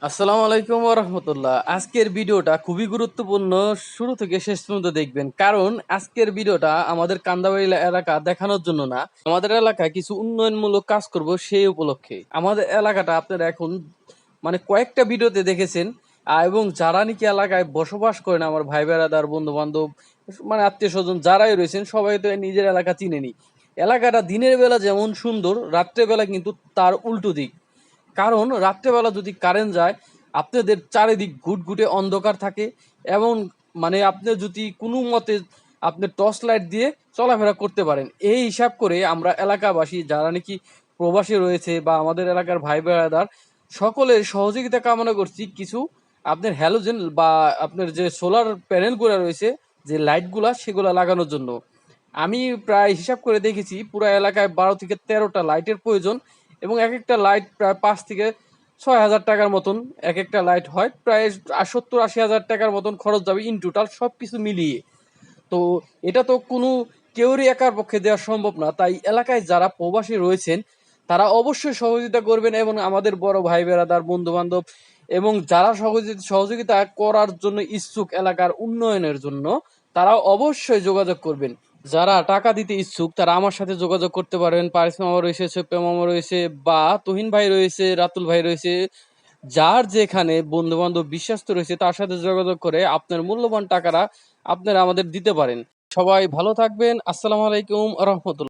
আসসালামু আলাইকুম ওয়া রাহমাতুল্লাহ। আজকের ভিডিওটা খুবই গুরুত্বপূর্ণ। শুরু থেকে শেষ পর্যন্ত দেখবেন। কারণ আজকের ভিডিওটা আমাদের কান্দাবাড়ি এলাকা দেখানোর জন্য না। আমাদের এলাকায় কিছু উন্নয়নমূলক কাজ করব সেই উপলক্ষে। আমাদের এলাকাটা আপনারা এখন কয়েকটা ভিডিওতে দেখেছেন। এবং যারা নাকি এলাকায় বসবাস করেন, আমার ভাই বেড়াদার, বন্ধু-বান্ধব, আত্মীয়স্বজন যারাই রয়েছেন সবাই তো নিজের এলাকা চিনেনি। এলাকাটা দিনের বেলা যেমন সুন্দর, রাত্রের বেলা কিন্তু তার উল্টো দিক। কারণ রাত্রেবেলা যদি কারেন্ট যায়, আপনাদের চারিদিক ঘুটঘুটে অন্ধকার থাকে এবং আপনি যদি কোনো মতে আপনি টর্চ লাইট দিয়ে চলাফেরা করতে পারেন। এই হিসাব করে আমরা এলাকাবাসী যারা নাকি প্রবাসী রয়েছে বা আমাদের এলাকার ভাই বেড়াদার সকলের সহযোগিতা কামনা করছি কিছু আপনার হ্যালোজেন বা আপনার যে সোলার প্যানেলগুলো রয়েছে, যে লাইটগুলা সেগুলা লাগানোর জন্য। আমি প্রায় হিসাব করে দেখেছি পুরো এলাকায় 12 থেকে 13টা লাইটের প্রয়োজন এবং এক একটা লাইট প্রায় 5 থেকে 6 হাজার টাকার মতন এক একটা লাইট হয়। প্রায় 70-80 হাজার টাকার মতন খরচ যাবে ইন টোটাল সব কিছু মিলিয়ে। তো এটা তো কোনো কেউরই একার পক্ষে দেওয়া সম্ভব না। তাই এলাকায় যারা প্রবাসী রয়েছেন তারা অবশ্যই সহযোগিতা করবেন এবং আমাদের বড় ভাই বেড়াদার, বন্ধু বান্ধব এবং যারা সহযোগিতা করার জন্য ইচ্ছুক এলাকার উন্নয়নের জন্য, তারা অবশ্যই যোগাযোগ করবেন। যারা টাকা দিতে ইচ্ছুক তারা আমার সাথে যোগাযোগ করতে পারেন। পারিস মামা রয়েছে, ছোপ্পা মামা রয়েছে, বা তুহিন ভাই রয়েছে, রাতুল ভাই রয়েছে। যার যেখানে বন্ধু বান্ধব বিশ্বস্ত রয়েছে তার সাথে যোগাযোগ করে আপনার মূল্যবান টাকাটা আপনারা আমাদের দিতে পারেন। সবাই ভালো থাকবেন। আসসালামু আলাইকুম রহমতুল্লাহ।